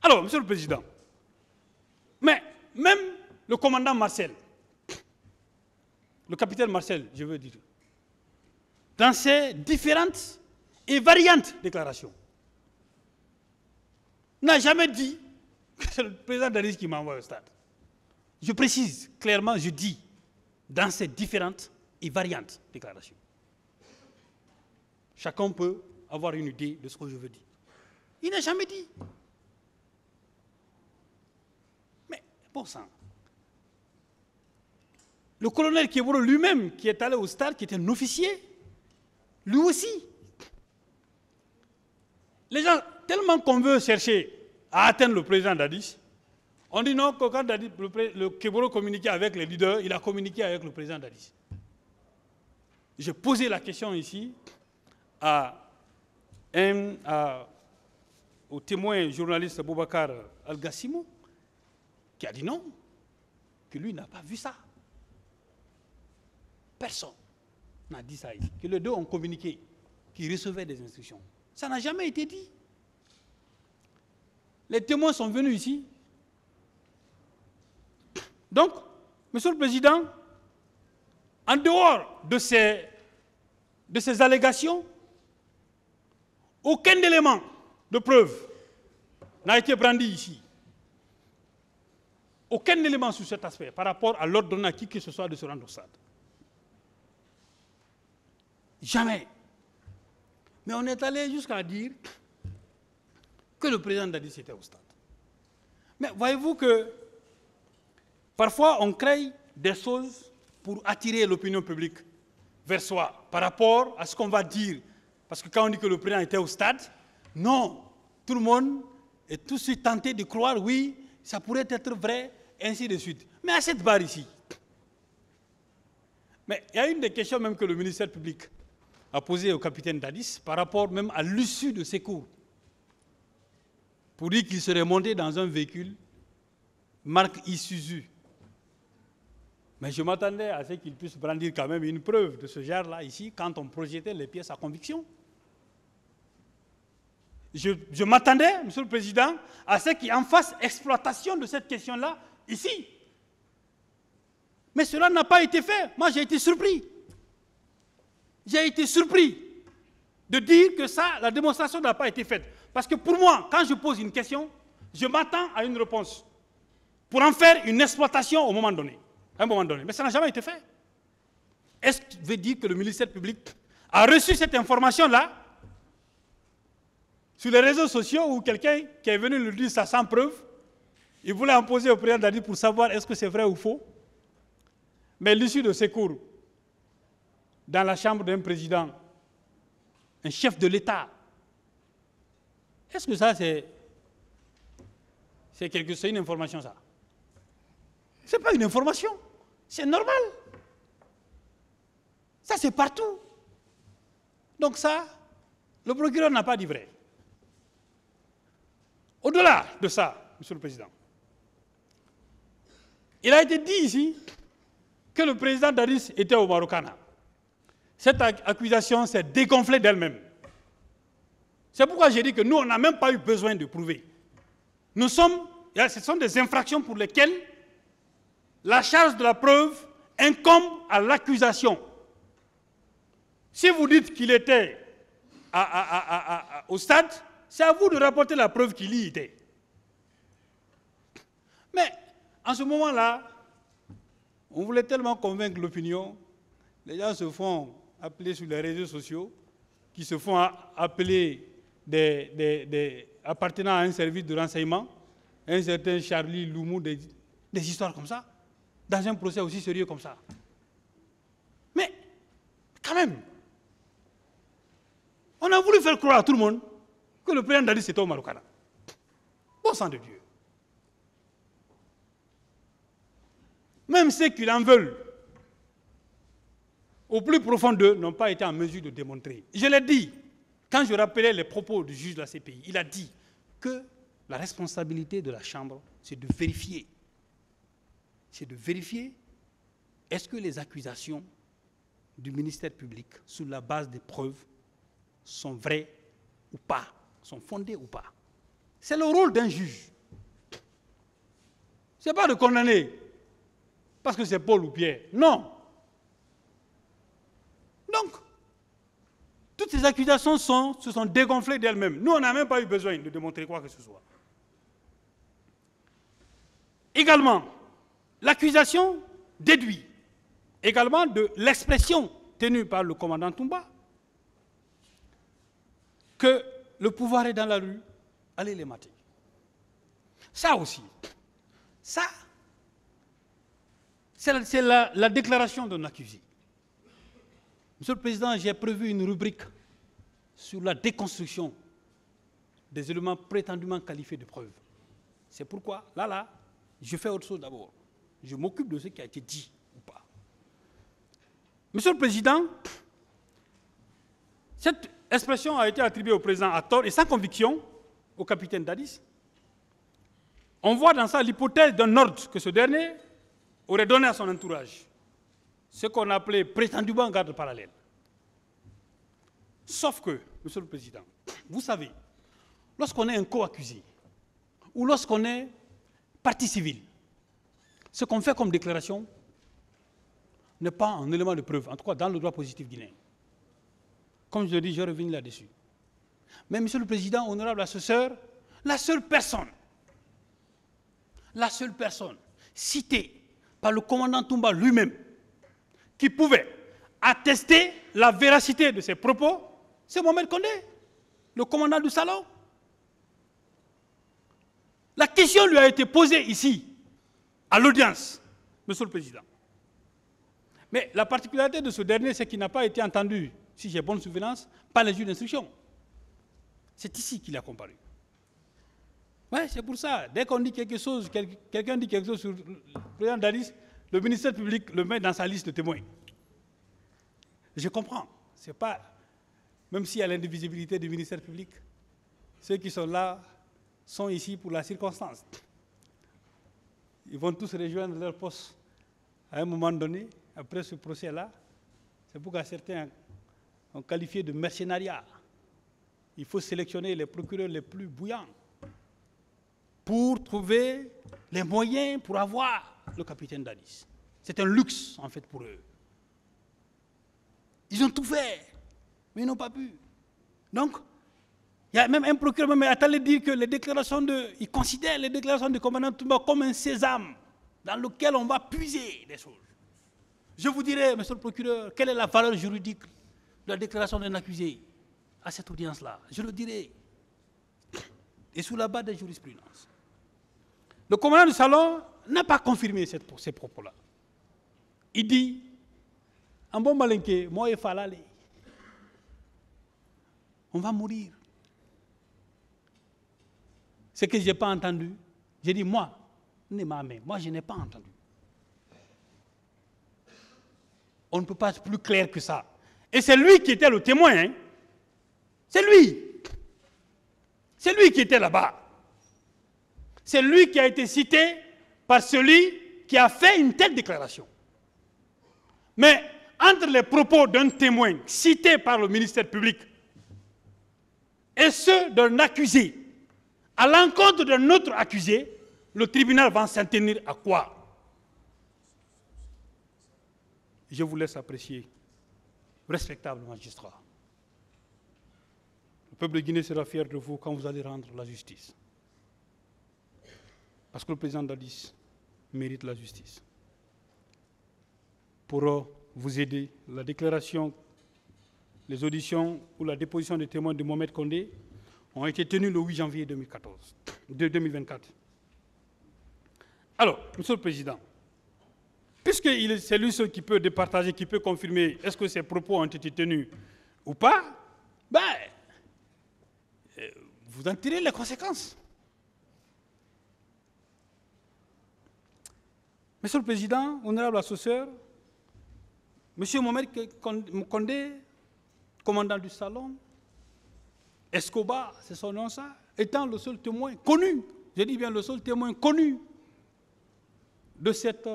Alors, Monsieur le Président, mais même le commandant Marcel, le capitaine Marcel, je veux dire, dans ses différentes et variantes déclarations, n'a jamais dit que c'est le président Dadis qui m'a envoyé au stade. Je précise clairement, je dis, dans ces différentes et variantes déclarations. Chacun peut avoir une idée de ce que je veux dire. Il n'a jamais dit. Mais, bon sang. Le colonel Kéboro lui-même, qui est allé au stade, qui était un officier, lui aussi. Les gens, tellement qu'on veut chercher à atteindre le président Dadis, on dit non, que quand Dadis, le Kéboro communiquait avec les leaders, il a communiqué avec le président Dadis. J'ai posé la question ici au témoin journaliste Boubacar Al-Gassimo, qui a dit non, que lui n'a pas vu ça. Personne n'a dit ça ici. Que les deux ont communiqué, qu'ils recevaient des instructions. Ça n'a jamais été dit. Les témoins sont venus ici. Donc, Monsieur le Président, en dehors de ces allégations, aucun élément de preuve n'a été brandi ici. Aucun élément sur cet aspect par rapport à l'ordre donné à qui que ce soit de se rendre au stade. Jamais. Mais on est allé jusqu'à dire que le président Dadis était au stade. Mais voyez-vous que parfois on crée des choses pour attirer l'opinion publique vers soi par rapport à ce qu'on va dire. Parce que quand on dit que le président était au stade, non, tout le monde est tout de suite tenté de croire, oui, ça pourrait être vrai, et ainsi de suite. Mais à cette barre ici, mais il y a une des questions même que le ministère public a posées au capitaine Dadis par rapport même à l'issue de ses cours, pour dire qu'il serait monté dans un véhicule marque Isuzu. Mais je m'attendais à ce qu'il puisse brandir quand même une preuve de ce genre-là ici, quand on projetait les pièces à conviction. Je m'attendais, Monsieur le Président, à ce qu'il en fasse exploitation de cette question-là ici. Mais cela n'a pas été fait. Moi, j'ai été surpris. J'ai été surpris de dire que ça, la démonstration n'a pas été faite. Parce que pour moi, quand je pose une question, je m'attends à une réponse pour en faire une exploitation au moment donné. À un moment donné. Mais ça n'a jamais été fait. Est-ce que veut dire que le ministère public a reçu cette information-là sur les réseaux sociaux ou quelqu'un qui est venu lui dire ça sans preuve, il voulait en poser au président Dadis pour savoir est-ce que c'est vrai ou faux. Mais l'issue de ces cours, dans la chambre d'un président, un chef de l'État, est-ce que ça c'est une information ça? Ce n'est pas une information, c'est normal. Ça c'est partout. Donc ça, le procureur n'a pas dit vrai. Au-delà de ça, Monsieur le Président, il a été dit ici que le président Dadis était au Marokana. Cette accusation s'est dégonflée d'elle-même. C'est pourquoi j'ai dit que nous, on n'a même pas eu besoin de prouver. Ce sont des infractions pour lesquelles la charge de la preuve incombe à l'accusation. Si vous dites qu'il était au stade, c'est à vous de rapporter la preuve qu'il y était. Mais en ce moment-là, on voulait tellement convaincre l'opinion, les gens se font appeler sur les réseaux sociaux, qui se font appeler appartenant à un service de renseignement, un certain Charlie Loumou, des histoires comme ça, dans un procès aussi sérieux comme ça. Mais, quand même, on a voulu faire croire à tout le monde que le président Dadis était au Marokana. Bon sang de Dieu. Même ceux qui l'en veulent, au plus profond d'eux, n'ont pas été en mesure de démontrer. Je l'ai dit, quand je rappelais les propos du juge de la CPI, il a dit que la responsabilité de la Chambre, c'est de vérifier. C'est de vérifier est-ce que les accusations du ministère public, sur la base des preuves, sont vraies ou pas, sont fondées ou pas. C'est le rôle d'un juge Ce n'est pas de condamner parce que c'est Paul ou Pierre. Non. Donc, toutes ces accusations se sont dégonflées d'elles-mêmes. Nous, on n'a même pas eu besoin de démontrer quoi que ce soit. Également, l'accusation déduit également de l'expression tenue par le commandant Toumba que le pouvoir est dans la rue, allez les mater. Ça aussi, ça, c'est la déclaration d'un accusé. Monsieur le Président, j'ai prévu une rubrique sur la déconstruction des éléments prétendument qualifiés de preuves. C'est pourquoi, là, je fais autre chose d'abord. Je m'occupe de ce qui a été dit ou pas. Monsieur le Président, cette expression a été attribuée au Président à tort et sans conviction au capitaine Dadis. On voit dans ça l'hypothèse d'un ordre que ce dernier aurait donné à son entourage, ce qu'on appelait prétendument garde parallèle. Sauf que, Monsieur le Président, vous savez, lorsqu'on est un co-accusé ou lorsqu'on est partie civile, ce qu'on fait comme déclaration n'est pas un élément de preuve, en tout cas dans le droit positif guinéen. Comme je le dis, je reviens là-dessus. Mais Monsieur le Président, honorable assesseur, la seule personne citée par le commandant Toumba lui-même qui pouvait attester la véracité de ses propos, c'est Mohamed Kondé, le commandant du salon. La question lui a été posée ici, à l'audience, Monsieur le Président. Mais la particularité de ce dernier, c'est qu'il n'a pas été entendu, si j'ai bonne souvenance, par les juges d'instruction. C'est ici qu'il a comparu. Oui, c'est pour ça. Dès qu'on dit quelque chose, quelqu'un dit quelque chose sur le président Dadis, le ministère public le met dans sa liste de témoins. Je comprends. C'est pas, même s'il y a l'indivisibilité du ministère public, ceux qui sont là sont ici pour la circonstance. Ils vont tous rejoindre leur poste à un moment donné, après ce procès-là. C'est pourquoi certains ont qualifié de mercenariat. Il faut sélectionner les procureurs les plus bouillants pour trouver les moyens pour avoir le capitaine Dadis. C'est un luxe, en fait, pour eux. Ils ont tout fait, mais ils n'ont pas pu. Donc, il y a même un procureur qui est allé dire que les déclarations il considère les déclarations du commandant Toumba comme un sésame dans lequel on va puiser des choses. Je vous dirai, monsieur le procureur, quelle est la valeur juridique de la déclaration d'un accusé à cette audience-là. Je le dirai. Et sous la base des jurisprudences. Le commandant du salon n'a pas confirmé ces propos-là. Il dit, en bon malinqué, moi et Falale, on va mourir. Ce que je n'ai pas entendu, j'ai dit, moi je n'ai pas entendu. On ne peut pas être plus clair que ça. Et c'est lui qui était le témoin. Hein? C'est lui. C'est lui qui était là-bas. C'est lui qui a été cité par celui qui a fait une telle déclaration. Mais entre les propos d'un témoin cité par le ministère public et ceux d'un accusé à l'encontre d'un autre accusé, le tribunal va s'en tenir à quoi? Je vous laisse apprécier, respectable magistrat. Le peuple de Guinée sera fier de vous quand vous allez rendre la justice. Parce que le président Dadis mérite la justice. Pour vous aider, la déclaration, les auditions ou la déposition des témoins de Mohamed Kondé ont été tenues le 8 janvier 2024. Alors, Monsieur le Président, puisque c'est lui seul qui peut départager, qui peut confirmer est-ce que ces propos ont été tenus ou pas, vous en tirez les conséquences. Monsieur le Président, honorable assesseur, Monsieur Mohamed Kondé, commandant du salon, Escobar, c'est son nom ça, étant le seul témoin connu, je dis bien le seul témoin connu de cette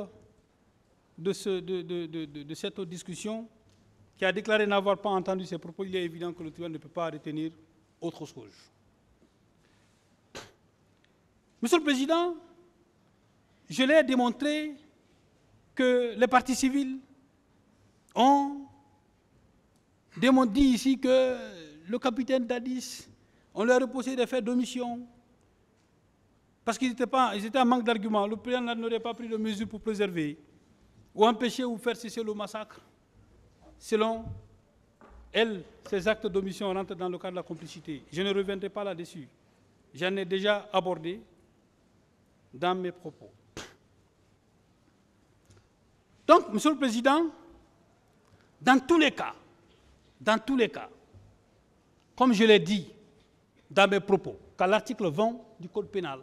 discussion, qui a déclaré n'avoir pas entendu ses propos, il est évident que le tribunal ne peut pas retenir autre chose. Monsieur le Président, je l'ai démontré que les partis civils ont dit ici que le capitaine Dadis, on leur a reposé des faits d'omission parce qu'ils étaient en manque d'arguments. Le président n'aurait pas pris de mesures pour préserver ou empêcher ou faire cesser le massacre. Selon elle, ces actes d'omission rentrent dans le cadre de la complicité. Je ne reviendrai pas là-dessus. J'en ai déjà abordé dans mes propos. Donc, Monsieur le Président, dans tous les cas, comme je l'ai dit dans mes propos, qu'à l'article 20 du Code pénal,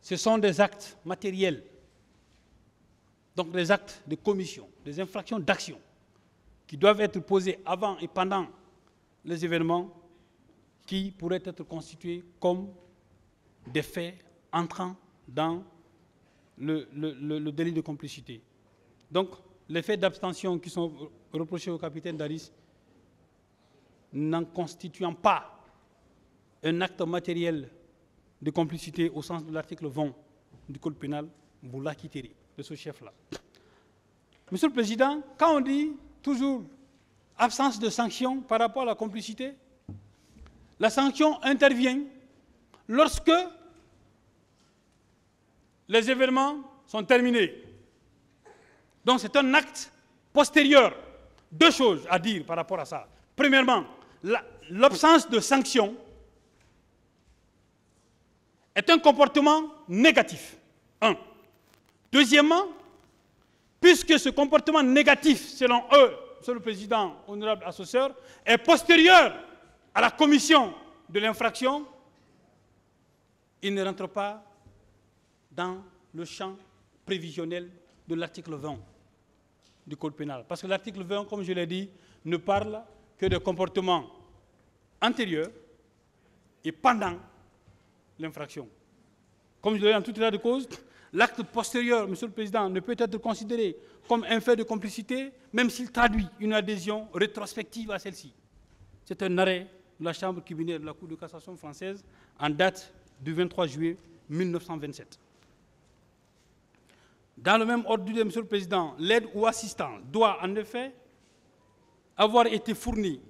ce sont des actes matériels, donc des actes de commission, des infractions d'action, qui doivent être posées avant et pendant les événements qui pourraient être constitués comme des faits entrant dans le délit de complicité. Donc, les faits d'abstention qui sont reprochés au capitaine Dadis, n'en constituant pas un acte matériel de complicité au sens de l'article 20 du Code pénal, vous l'acquitterez de ce chef-là. Monsieur le Président, quand on dit toujours absence de sanction par rapport à la complicité, la sanction intervient lorsque les événements sont terminés. Donc c'est un acte postérieur. Deux choses à dire par rapport à ça. Premièrement, l'absence de sanction est un comportement négatif. Un. Deuxièmement, puisque ce comportement négatif, selon eux, Monsieur le Président, honorable assesseur, est postérieur à la commission de l'infraction, il ne rentre pas dans le champ prévisionnel de l'article 20 du Code pénal. Parce que l'article 20, comme je l'ai dit, ne parle que de comportements antérieurs et pendant l'infraction. Comme je l'ai dit en tout état de cause, l'acte postérieur, Monsieur le Président, ne peut être considéré comme un fait de complicité, même s'il traduit une adhésion rétrospective à celle-ci. C'est un arrêt de la Chambre criminelle de la Cour de cassation française en date du 23 juillet 1927. Dans le même ordre d'idée, Monsieur le Président, l'aide ou assistance doit en effet avoir été fournie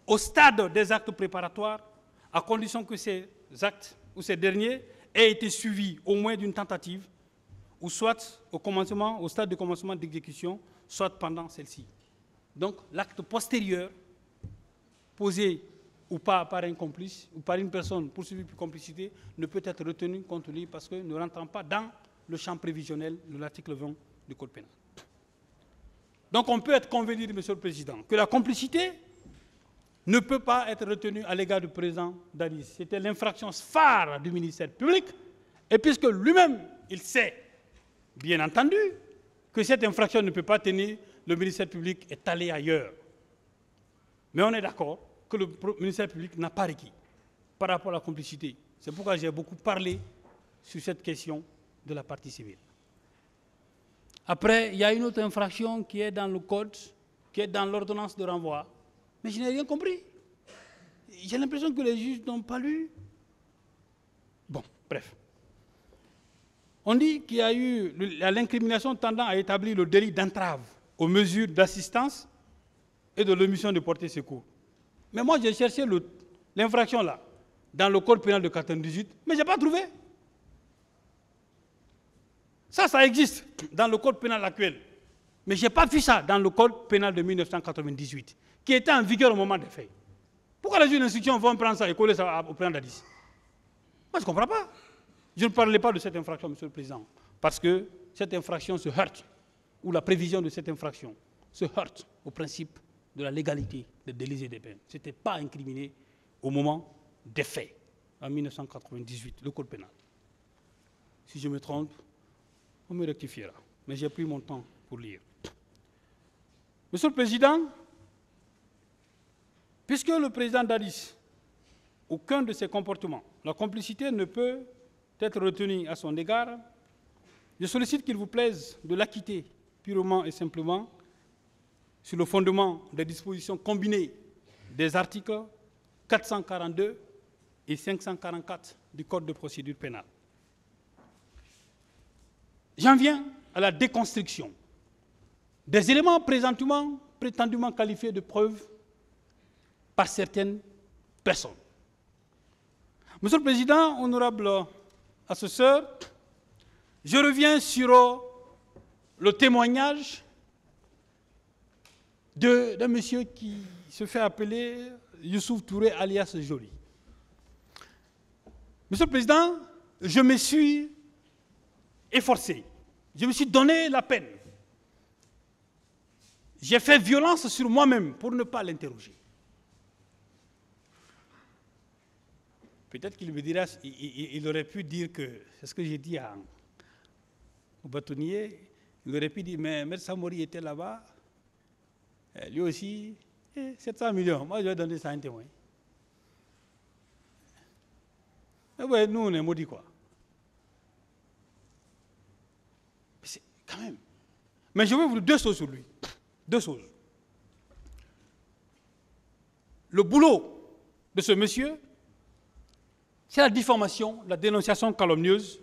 au stade des actes préparatoires, à condition que ces actes ou ces derniers aient été suivis au moins d'une tentative, ou soit au stade de commencement d'exécution, soit pendant celle-ci. Donc l'acte postérieur, posé ou pas par un complice, ou par une personne poursuivie pour complicité, ne peut être retenu contre lui parce que ne rentrant pas dans le champ prévisionnel de l'article 20 du Code pénal. Donc on peut être convenu, Monsieur le Président, que la complicité ne peut pas être retenue à l'égard du président Dadis. C'était l'infraction phare du ministère public, et puisque lui-même, il sait, bien entendu, que cette infraction ne peut pas tenir, le ministère public est allé ailleurs. Mais on est d'accord que le ministère public n'a pas requis par rapport à la complicité. C'est pourquoi j'ai beaucoup parlé sur cette question de la partie civile. Après, il y a une autre infraction qui est dans le code, qui est dans l'ordonnance de renvoi. Mais je n'ai rien compris. J'ai l'impression que les juges n'ont pas lu. Bon, bref. On dit qu'il y a eu l'incrimination tendant à établir le délit d'entrave aux mesures d'assistance et de l'omission de porter secours. Mais moi, j'ai cherché l'infraction là, dans le code pénal de 1998, mais je n'ai pas trouvé. Ça existe dans le code pénal actuel. Mais je n'ai pas vu ça dans le code pénal de 1998, qui était en vigueur au moment des faits. Pourquoi les juges d'instruction vont prendre ça et coller ça au président Dadis? Moi, je ne comprends pas. Je ne parlais pas de cette infraction, Monsieur le Président, parce que cette infraction se heurte, ou la prévision de cette infraction se heurte au principe de la légalité des délits et des peines. Ce n'était pas incriminé au moment des faits, en 1998, le code pénal. Si je me trompe, on me rectifiera. Mais j'ai pris mon temps pour lire. Monsieur le Président, puisque le président Dadis, aucun de ses comportements, la complicité ne peut être retenue à son égard, je sollicite qu'il vous plaise de l'acquitter purement et simplement sur le fondement des dispositions combinées des articles 442 et 544 du Code de procédure pénale. j'en viens à la déconstruction des éléments prétendument qualifiés de preuves par certaines personnes. Monsieur le Président, honorable assesseur, je reviens sur le témoignage d'un monsieur qui se fait appeler Youssouf Touré alias Joly. Monsieur le Président, je me suis efforcé, je me suis donné la peine. J'ai fait violence sur moi-même pour ne pas l'interroger. Peut-être qu'il me dira, il aurait pu dire que, c'est ce que j'ai dit au bâtonnier, il aurait pu dire, mais M. Samori était là-bas, lui aussi, 700 millions, moi je vais donner ça à un témoin. Mais ouais, nous on est maudits quoi. C'est quand même. Mais je vais vous dire deux choses sur lui. Deux choses. Le boulot de ce monsieur, c'est la diffamation, la dénonciation calomnieuse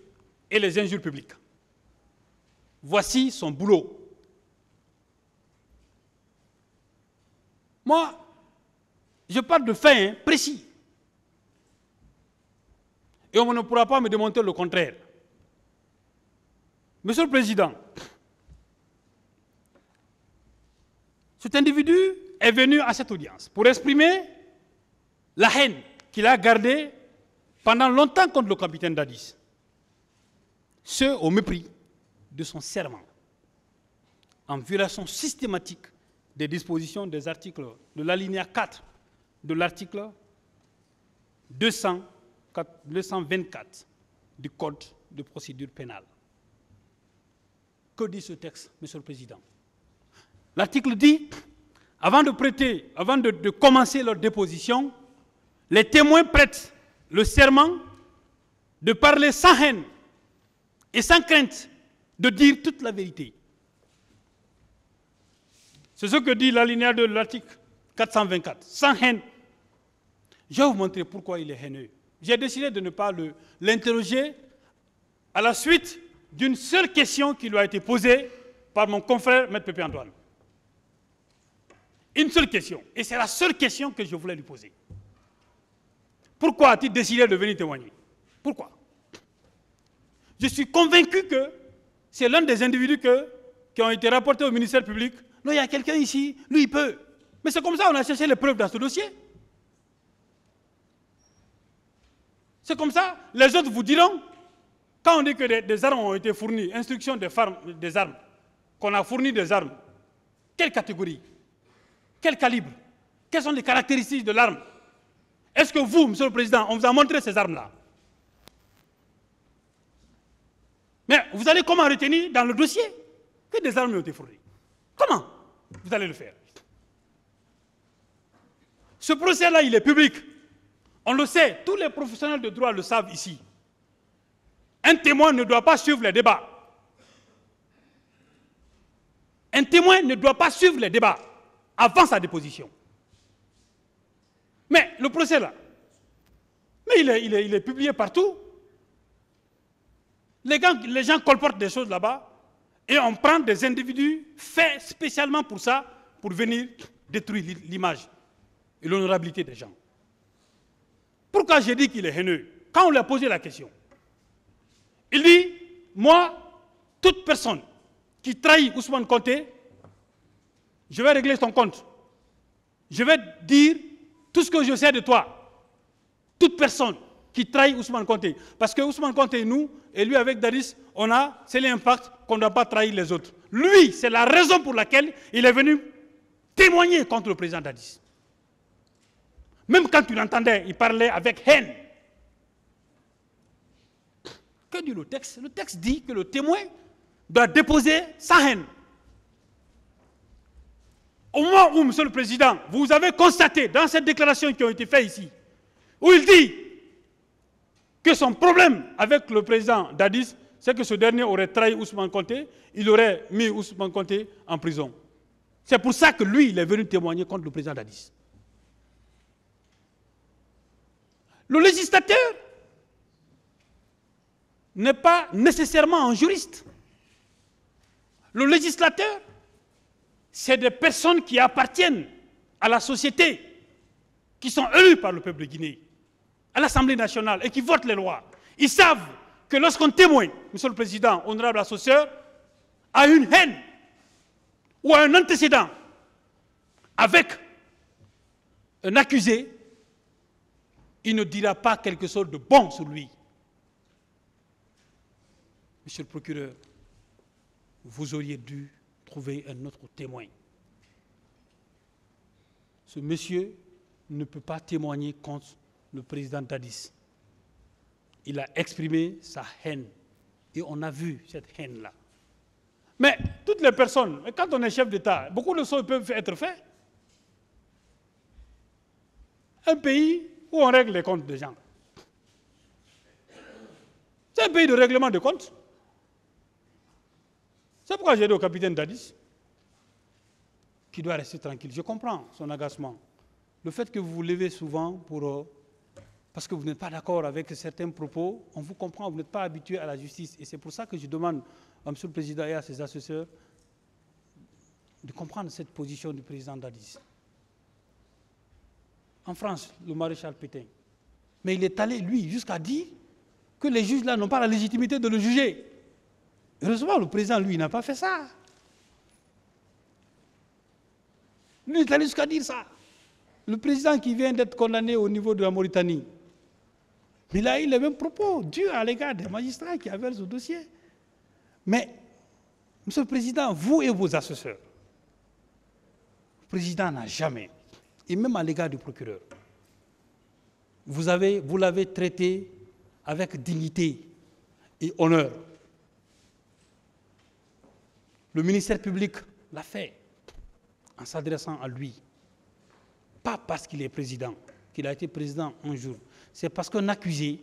et les injures publiques. Voici son boulot. Moi, je parle de faits précis. Et on ne pourra pas me démontrer le contraire. Monsieur le Président, cet individu est venu à cette audience pour exprimer la haine qu'il a gardée pendant longtemps contre le capitaine Dadis. Ce au mépris de son serment, en violation systématique des dispositions des articles de l'alinéa 4 de l'article 224 du Code de procédure pénale. Que dit ce texte, Monsieur le Président? L'article dit, avant de commencer leur déposition, les témoins prêtent le serment de parler sans haine et sans crainte de dire toute la vérité. C'est ce que dit l'alinéa de l'article 424, sans haine. Je vais vous montrer pourquoi il est haineux. J'ai décidé de ne pas l'interroger à la suite d'une seule question qui lui a été posée par mon confrère M. Pépé Antoine. Une seule question. Et c'est la seule question que je voulais lui poser. Pourquoi a-t-il décidé de venir témoigner? Pourquoi? Je suis convaincu que c'est l'un des individus qui ont été rapportés au ministère public. Non, il y a quelqu'un ici, lui il peut. Mais c'est comme ça qu'on a cherché les preuves dans ce dossier. C'est comme ça, les autres vous diront, quand on dit que des armes ont été fournies, instruction des armes, qu'on a fourni des armes, quelle catégorie? Quel calibre? Quelles sont les caractéristiques de l'arme? Est-ce que vous, Monsieur le Président, on vous a montré ces armes-là? Mais vous allez comment retenir dans le dossier que des armes ont été fournies? Comment vous allez le faire? Ce procès-là, il est public. On le sait, tous les professionnels de droit le savent ici. Un témoin ne doit pas suivre les débats. Un témoin ne doit pas suivre les débats avant sa déposition. Mais le procès là, mais il est publié partout. Les gens colportent des choses là-bas et on prend des individus faits spécialement pour ça, pour venir détruire l'image et l'honorabilité des gens. Pourquoi j'ai dit qu'il est haineux? Quand on lui a posé la question, il dit, moi, toute personne qui trahit Ousmane Konté, je vais régler son compte. Je vais dire tout ce que je sais de toi. Toute personne qui trahit Ousmane Konté. Parce que Ousmane Konté, nous, et lui avec Dadis, c'est l'impact qu'on ne doit pas trahir les autres. Lui, c'est la raison pour laquelle il est venu témoigner contre le président Dadis. Même quand tu l'entendais, il parlait avec haine. Que dit le texte? Le texte dit que le témoin doit déposer sans haine. Au moment où, Monsieur le Président, vous avez constaté dans cette déclaration qui a été faite ici, où il dit que son problème avec le président Dadis, c'est que ce dernier aurait trahi Ousmane Konté, il aurait mis Ousmane Konté en prison. C'est pour ça que lui, il est venu témoigner contre le président Dadis. Le législateur n'est pas nécessairement un juriste. Le législateur, c'est des personnes qui appartiennent à la société, qui sont élues par le peuple de Guinée, à l'Assemblée nationale et qui votent les lois. Ils savent que lorsqu'on témoigne, Monsieur le Président, honorable assesseur, a une haine ou un antécédent avec un accusé, il ne dira pas quelque chose de bon sur lui. Monsieur le procureur, vous auriez dû trouver un autre témoin. Ce monsieur ne peut pas témoigner contre le président Dadis. Il a exprimé sa haine. Et on a vu cette haine-là. Mais toutes les personnes, quand on est chef d'État, beaucoup de choses peuvent être faites. Un pays où on règle les comptes des gens. C'est un pays de règlement de comptes. C'est pourquoi j'ai dit au capitaine Dadis qu'il doit rester tranquille. Je comprends son agacement. Le fait que vous vous levez souvent parce que vous n'êtes pas d'accord avec certains propos, on vous comprend, vous n'êtes pas habitué à la justice. Et c'est pour ça que je demande à M. le Président et à ses assesseurs de comprendre cette position du président Dadis. En France, le maréchal Pétain. Mais il est allé, lui, jusqu'à dire que les juges là n'ont pas la légitimité de le juger. Heureusement, le président, lui, n'a pas fait ça. Lui, il est allé jusqu'à dire ça. Le président qui vient d'être condamné au niveau de la Mauritanie, il a eu les mêmes propos, durs à l'égard des magistrats qui avaient ce dossier. Mais, Monsieur le Président, vous et vos assesseurs, le président n'a jamais, et même à l'égard du procureur, vous l'avez traité avec dignité et honneur. Le ministère public l'a fait en s'adressant à lui. Pas parce qu'il est président, qu'il a été président un jour. C'est parce qu'un accusé,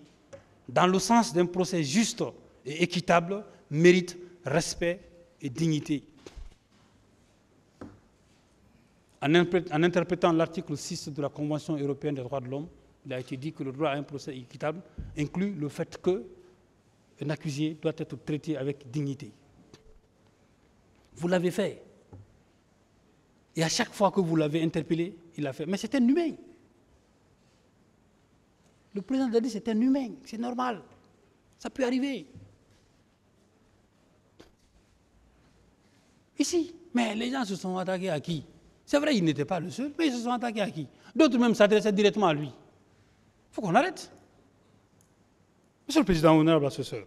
dans le sens d'un procès juste et équitable, mérite respect et dignité. En interprétant l'article 6 de la Convention européenne des droits de l'homme, il a été dit que le droit à un procès équitable inclut le fait qu'un accusé doit être traité avec dignité. Vous l'avez fait. Et à chaque fois que vous l'avez interpellé, il l'a fait. Mais c'est un humain. Le président a dit c'est un humain, c'est normal. Ça peut arriver. Ici, mais les gens se sont attaqués à qui? C'est vrai, il n'était pas le seul, mais ils se sont attaqués à qui? D'autres même s'adressaient directement à lui. Il faut qu'on arrête. Monsieur le Président, honorable assesseur.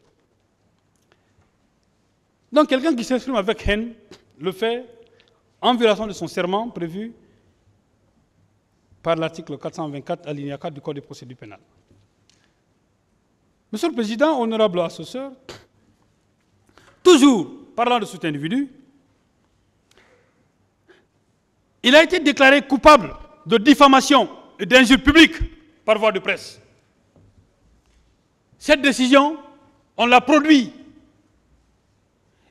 Donc quelqu'un qui s'exprime avec haine le fait en violation de son serment prévu par l'article 424 alinéa 4 du Code de procédure pénale. Monsieur le Président, honorable assesseur, toujours parlant de cet individu, il a été déclaré coupable de diffamation et d'injure publique par voie de presse. Cette décision, on l'a produite.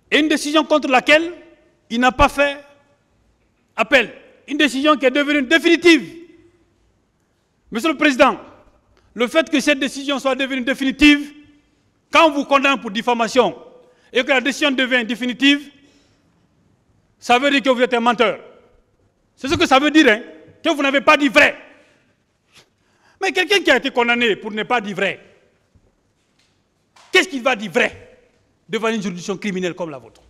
Et une décision contre laquelle il n'a pas fait appel. Une décision qui est devenue définitive. Monsieur le Président, le fait que cette décision soit devenue définitive, quand on vous condamne pour diffamation et que la décision devient définitive, ça veut dire que vous êtes un menteur. C'est ce que ça veut dire, hein, que vous n'avez pas dit vrai. Mais quelqu'un qui a été condamné pour ne pas dire vrai, qu'est-ce qu'il va dire vrai devant une juridiction criminelle comme la vôtre?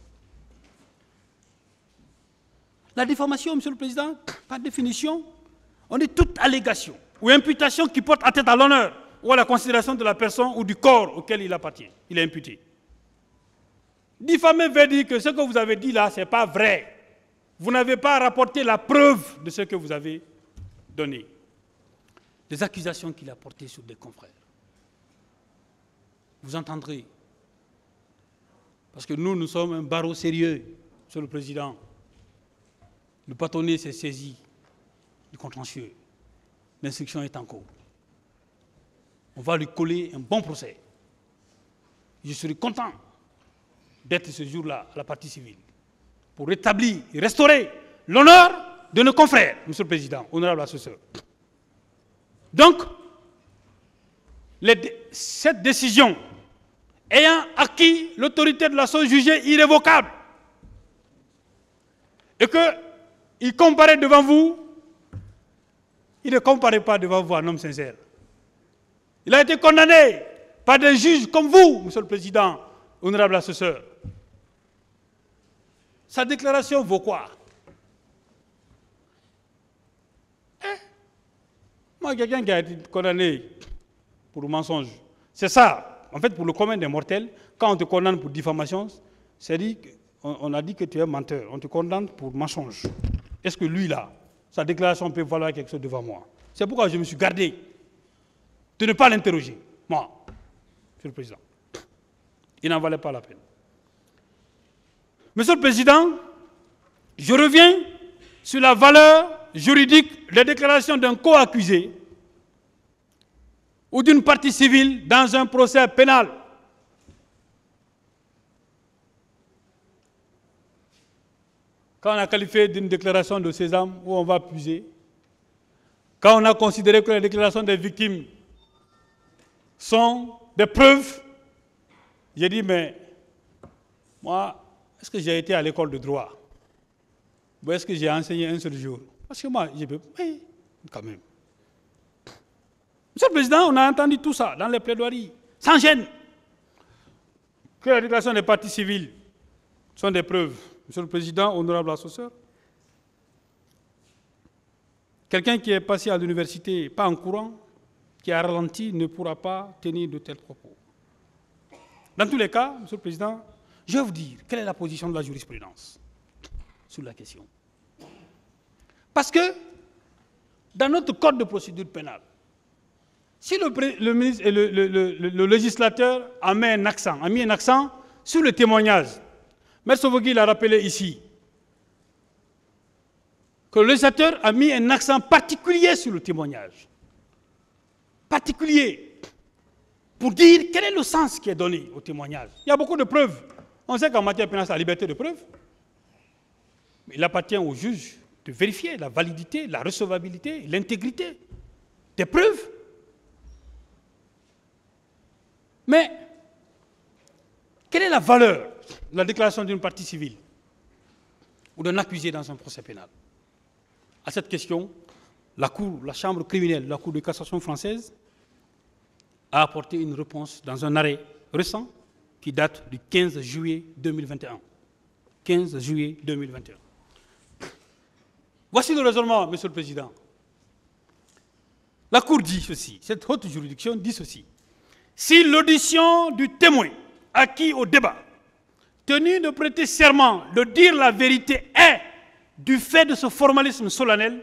La diffamation, Monsieur le Président, par définition, on dit toute allégation ou imputation qui porte atteinte à l'honneur ou à la considération de la personne ou du corps auquel il appartient. Il est imputé. Diffamer veut dire que ce que vous avez dit là, ce n'est pas vrai. Vous n'avez pas rapporté la preuve de ce que vous avez donné. Des accusations qu'il a portées sur des confrères. Vous entendrez. Parce que nous sommes un barreau sérieux, Monsieur le Président. Le bâtonnier s'est saisi du contentieux. L'instruction est en cours. On va lui coller un bon procès. Je serai content d'être ce jour-là à la partie civile pour rétablir et restaurer l'honneur de nos confrères, Monsieur le Président, honorable assesseur. Donc, cette décision ayant acquis l'autorité de la chose jugée irrévocable, et qu'il comparaît devant vous, il ne comparaît pas devant vous un homme sincère. Il a été condamné par des juges comme vous, Monsieur le Président, honorable assesseur. Sa déclaration vaut quoi? Moi, quelqu'un qui a été condamné pour mensonge, c'est ça. En fait, pour le commun des mortels, quand on te condamne pour diffamation, on a dit que tu es menteur. On te condamne pour mensonge. Est-ce que lui, là, sa déclaration peut valoir quelque chose devant moi? C'est pourquoi je me suis gardé de ne pas l'interroger. Moi, Monsieur le Président. Il n'en valait pas la peine. Monsieur le Président, je reviens sur la valeur juridique des déclarations d'un co-accusé ou d'une partie civile dans un procès pénal. Quand on a qualifié d'une déclaration de sésame où on va puiser, quand on a considéré que les déclarations des victimes sont des preuves, j'ai dit, mais moi, est-ce que j'ai été à l'école de droit? Ou est-ce que j'ai enseigné un seul jour? Parce que moi, oui, quand même. Monsieur le Président, on a entendu tout ça dans les plaidoiries, sans gêne. Que la déclaration des parties civiles sont des preuves. Monsieur le Président, honorable assesseur, quelqu'un qui est passé à l'université, pas en courant, qui a ralenti, ne pourra pas tenir de tels propos. Dans tous les cas, Monsieur le Président, je vais vous dire quelle est la position de la jurisprudence sur la question. Parce que dans notre code de procédure pénale, si le législateur a mis un accent sur le témoignage, M. Sovogui l'a rappelé ici, que le législateur a mis un accent particulier sur le témoignage. Particulier. Pour dire quel est le sens qui est donné au témoignage. Il y a beaucoup de preuves. On sait qu'en matière pénale, c'est la liberté de preuve. Mais il appartient au juge de vérifier la validité, la recevabilité, l'intégrité des preuves. Mais quelle est la valeur de la déclaration d'une partie civile ou d'un accusé dans un procès pénal? À cette question, la chambre criminelle, la Cour de cassation française, a apporté une réponse dans un arrêt récent qui date du 15 juillet 2021. 15 juillet 2021. Voici le raisonnement, Monsieur le Président. La Cour dit ceci, cette haute juridiction dit ceci. Si l'audition du témoin acquis au débat, tenu de prêter serment, de dire la vérité, est, du fait de ce formalisme solennel,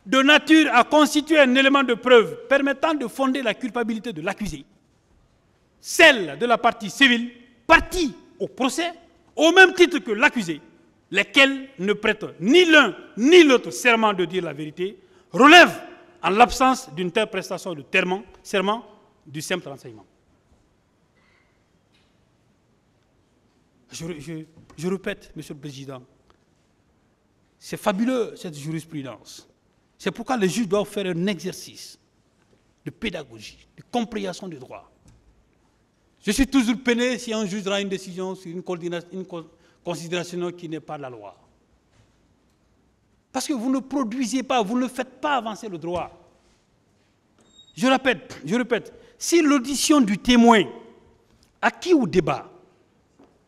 de nature à constituer un élément de preuve permettant de fonder la culpabilité de l'accusé, celle de la partie civile, partie au procès, au même titre que l'accusé, lesquels ne prêtent ni l'un ni l'autre serment de dire la vérité, relèvent, en l'absence d'une telle prestation de serment, du simple renseignement. Je répète, Monsieur le Président, c'est fabuleux cette jurisprudence. C'est pourquoi les juges doivent faire un exercice de pédagogie, de compréhension du droit. Je suis toujours peiné si un juge rend une décision sur une considération qui n'est pas la loi. Parce que vous ne produisez pas, vous ne faites pas avancer le droit. Je répète, si l'audition du témoin acquis au débat,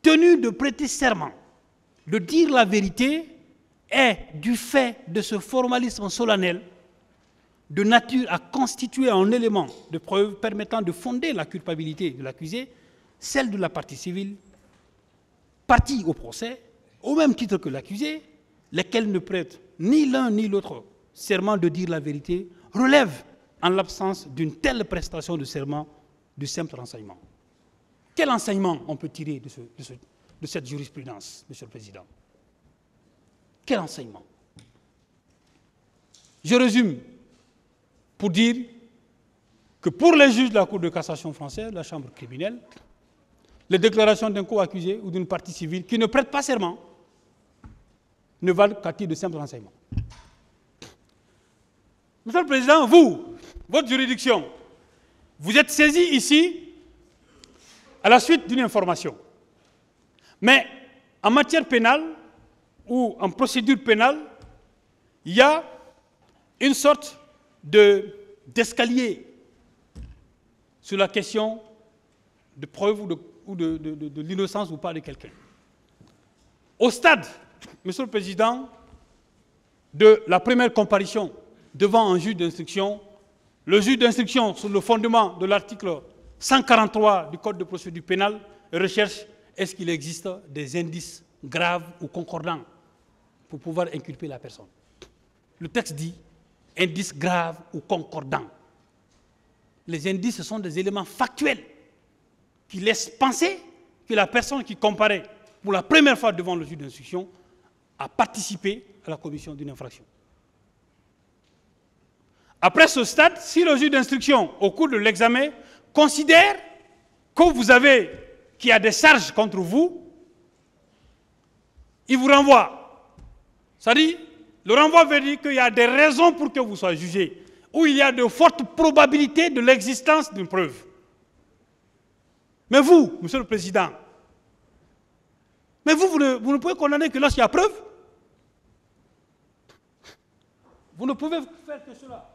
tenu de prêter serment, de dire la vérité, est, du fait de ce formalisme solennel, de nature à constituer un élément de preuve permettant de fonder la culpabilité de l'accusé, celle de la partie civile, partie au procès, au même titre que l'accusé, lesquels ne prêtent ni l'un ni l'autre serment de dire la vérité, relèvent, en l'absence d'une telle prestation de serment, du simple renseignement. Quel enseignement on peut tirer de cette jurisprudence, Monsieur le Président? Quel enseignement? Je résume pour dire que pour les juges de la Cour de cassation française, la chambre criminelle, les déclarations d'un co-accusé ou d'une partie civile qui ne prête pas serment ne valent qu'à titre de simple renseignement. Monsieur le Président, vous, votre juridiction, vous êtes saisi ici à la suite d'une information. Mais en matière pénale, ou en procédure pénale, il y a une sorte d'escalier sur la question de preuve ou de l'innocence ou pas de quelqu'un. Au stade, Monsieur le Président, de la première comparution devant un juge d'instruction, le juge d'instruction, sur le fondement de l'article 143 du Code de procédure pénale, recherche est-ce qu'il existe des indices graves ou concordants pour pouvoir inculper la personne. Le texte dit indices graves ou concordants. Les indices, ce sont des éléments factuels qui laissent penser que la personne qui comparaît pour la première fois devant le juge d'instruction a participé à la commission d'une infraction. Après ce stade, si le juge d'instruction, au cours de l'examen, considère qu'il y a des charges contre vous, il vous renvoie. C'est-à-dire, le renvoi veut dire qu'il y a des raisons pour que vous soyez jugé, ou il y a de fortes probabilités de l'existence d'une preuve. Mais vous, Monsieur le Président, vous ne pouvez condamner que lorsqu'il y a preuve. Vous ne pouvez faire que cela.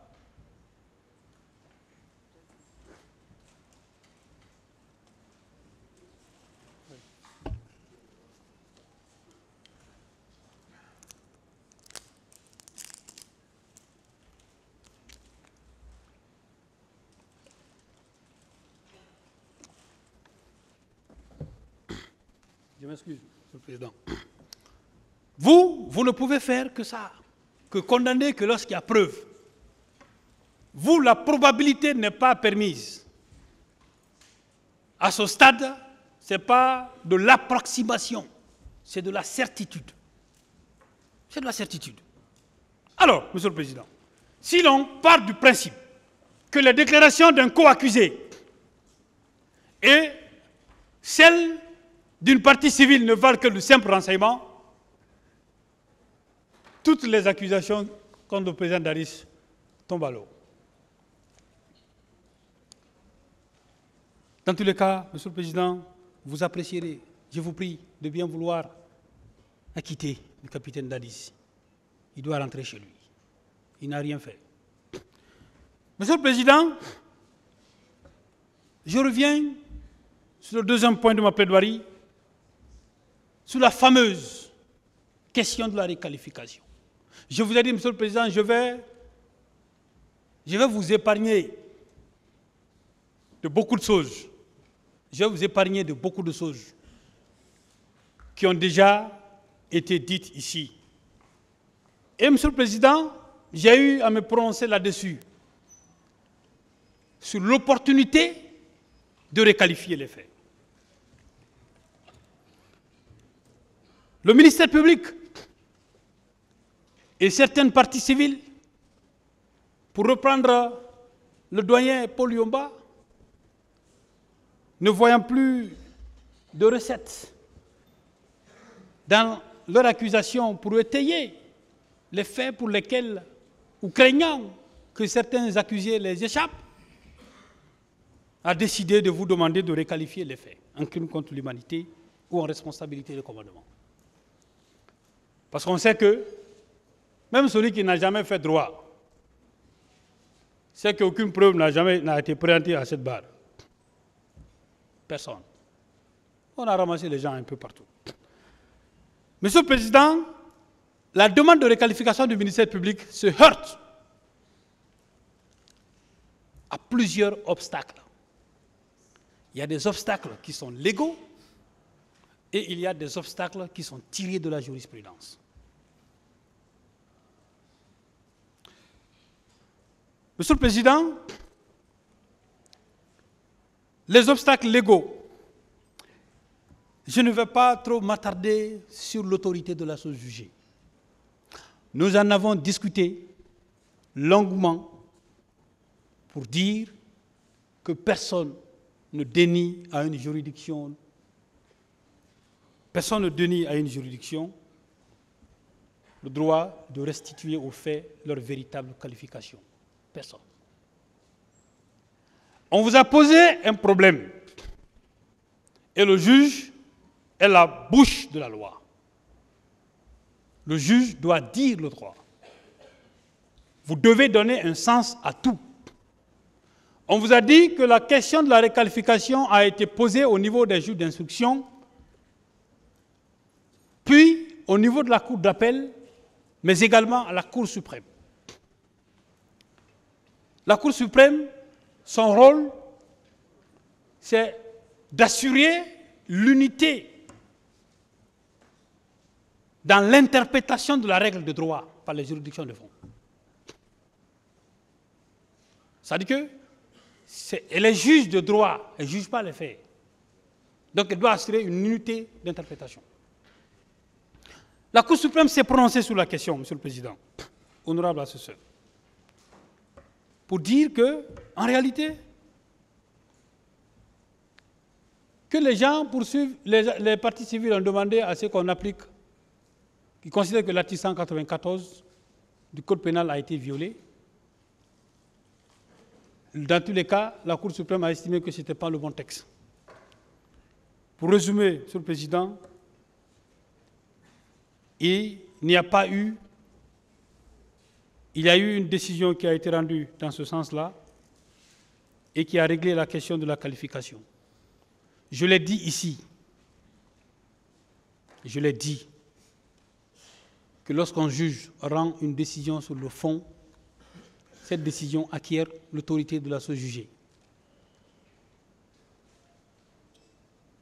Je m'excuse, Monsieur le Président. Vous ne pouvez faire que ça, que condamner que lorsqu'il y a preuve. Vous, la probabilité n'est pas permise. À ce stade, ce n'est pas de l'approximation, c'est de la certitude. C'est de la certitude. Alors, Monsieur le Président, si l'on part du principe que les déclarations d'un co-accusé et celles d'une partie civile ne valent que de simples renseignements, toutes les accusations contre le président Dadis tombent à l'eau. Dans tous les cas, Monsieur le Président, vous apprécierez, je vous prie de bien vouloir acquitter le capitaine Dadis. Il doit rentrer chez lui. Il n'a rien fait. Monsieur le Président, je reviens sur le deuxième point de ma plaidoirie, sur la fameuse question de la requalification. Je vous ai dit, Monsieur le Président, je vais vous épargner de beaucoup de choses. Je vais vous épargner de beaucoup de choses qui ont déjà été dites ici. Et, Monsieur le Président, j'ai eu à me prononcer là-dessus, sur l'opportunité de requalifier les faits. Le ministère public et certaines parties civiles, pour reprendre le doyen Paul Yomba, ne voyant plus de recettes dans leur accusation pour étayer les faits pour lesquels, ou craignant que certains accusés les échappent, a décidé de vous demander de requalifier les faits en crime contre l'humanité ou en responsabilité de commandement. Parce qu'on sait que même celui qui n'a jamais fait droit sait qu'aucune preuve n'a été présentée à cette barre. Personne. On a ramassé les gens un peu partout. Monsieur le Président, la demande de requalification du ministère public se heurte à plusieurs obstacles. Il y a des obstacles qui sont légaux et il y a des obstacles qui sont tirés de la jurisprudence. Monsieur le Président, les obstacles légaux, je ne vais pas trop m'attarder sur l'autorité de la chose jugée. Nous en avons discuté longuement pour dire que personne ne dénie à une juridiction, le droit de restituer aux faits leur véritable qualification. Personne. On vous a posé un problème et le juge est la bouche de la loi. Le juge doit dire le droit. Vous devez donner un sens à tout. On vous a dit que la question de la requalification a été posée au niveau des juges d'instruction, puis au niveau de la Cour d'appel, mais également à la Cour suprême. La Cour suprême, son rôle, c'est d'assurer l'unité dans l'interprétation de la règle de droit par les juridictions de fond. C'est-à-dire que elle est juge de droit, elle ne juge pas les faits. Donc elle doit assurer une unité d'interprétation. La Cour suprême s'est prononcée sur la question, Monsieur le Président, honorable assesseur, pour dire que, en réalité, que les gens poursuivent, les parties civiles ont demandé à ce qu'on applique, qui considèrent que l'article 194 du Code pénal a été violé. Dans tous les cas, la Cour suprême a estimé que ce n'était pas le bon texte. Pour résumer, Monsieur le Président, il y a eu une décision qui a été rendue dans ce sens-là et qui a réglé la question de la qualification. Je l'ai dit ici, je l'ai dit, que lorsqu'un juge rend une décision sur le fond, cette décision acquiert l'autorité de la chose jugée.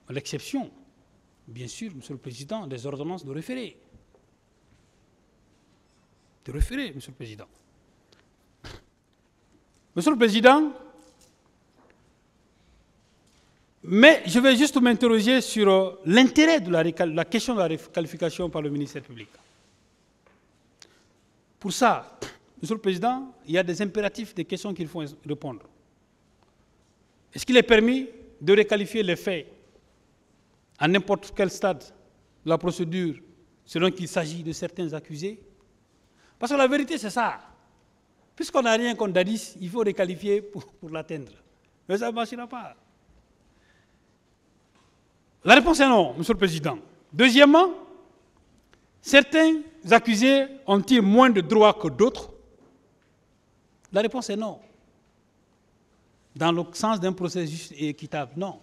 À l'exception, bien sûr, Monsieur le Président, des ordonnances de référé. De référé, Monsieur le Président. Monsieur le Président, mais je vais juste m'interroger sur l'intérêt de la question de la requalification par le ministère public. Pour ça, Monsieur le Président, il y a des impératifs, des questions qu'il faut répondre. Est-ce qu'il est permis de requalifier les faits à n'importe quel stade de la procédure selon qu'il s'agit de certains accusés? Parce que la vérité, c'est ça. Puisqu'on n'a rien contre Dadis, il faut requalifier pour l'atteindre. Mais ça ne marchera pas. La réponse est non, Monsieur le Président. Deuxièmement, certains accusés ont-ils moins de droits que d'autres? La réponse est non. Dans le sens d'un procès juste et équitable, non.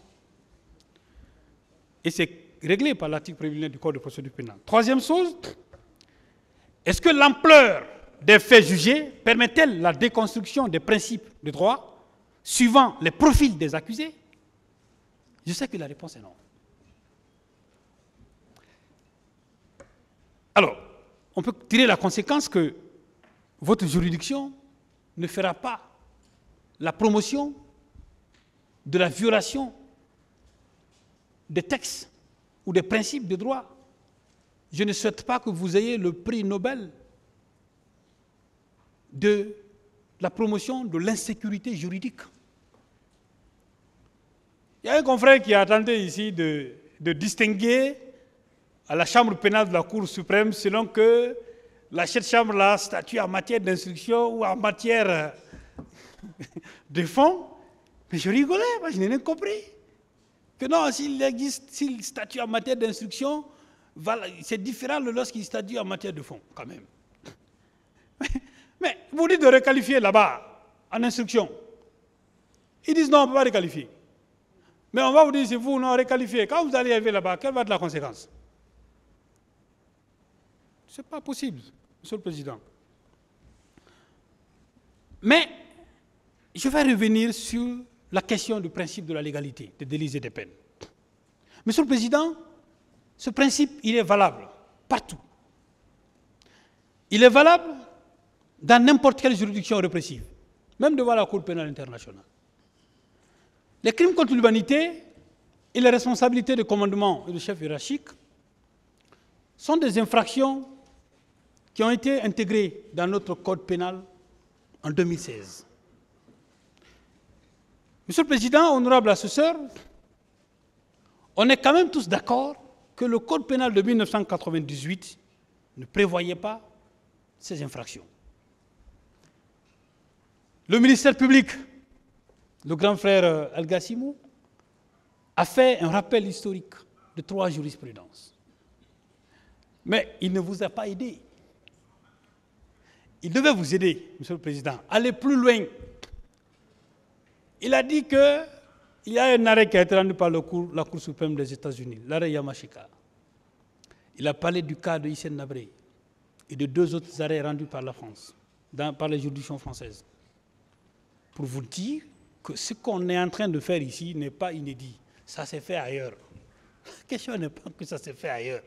Et c'est réglé par l'article préliminaire du Code de procédure pénale. Troisième chose, est-ce que l'ampleur des faits jugés permet-elle la déconstruction des principes de droit suivant les profils des accusés? Je sais que la réponse est non. Alors, on peut tirer la conséquence que votre juridiction ne fera pas la promotion de la violation des textes ou des principes de droit. Je ne souhaite pas que vous ayez le prix Nobel de la promotion de l'insécurité juridique. Il y a un confrère qui a tenté ici de distinguer à la chambre pénale de la Cour suprême selon que cette chambre-là statue en matière d'instruction ou en matière de fond. Mais je rigolais, moi, je n'ai rien compris. Que non, s'il statue en matière d'instruction, c'est différent de lorsqu'il statue en matière de fond, quand même. Mais vous dites de requalifier là-bas, en instruction. Ils disent non, on ne peut pas requalifier. Mais on va vous dire, c'est vous, non, requalifier. Quand vous allez arriver là-bas, quelle va être la conséquence? Ce n'est pas possible, Monsieur le Président. Mais je vais revenir sur la question du principe de la légalité, des délits et des peines. Monsieur le Président, ce principe, il est valable partout. Il est valable dans n'importe quelle juridiction répressive, même devant la Cour pénale internationale. Les crimes contre l'humanité et les responsabilités de commandement et de chef hiérarchique sont des infractions qui ont été intégrées dans notre code pénal en 2016. Monsieur le Président, honorable assesseur, on est quand même tous d'accord que le code pénal de 1998 ne prévoyait pas ces infractions. Le ministère public, le grand frère Al-Gassimou, a fait un rappel historique de 3 jurisprudences. Mais il ne vous a pas aidé. Il devait vous aider, Monsieur le Président, aller plus loin. Il a dit qu'il y a un arrêt qui a été rendu par la Cour suprême des États-Unis, l'arrêt Yamashika. Il a parlé du cas de Hissène Habré et de 2 autres arrêts rendus par la France, par les juridictions françaises. Pour vous dire que ce qu'on est en train de faire ici n'est pas inédit. Ça s'est fait ailleurs. La question n'est pas que ça s'est fait ailleurs.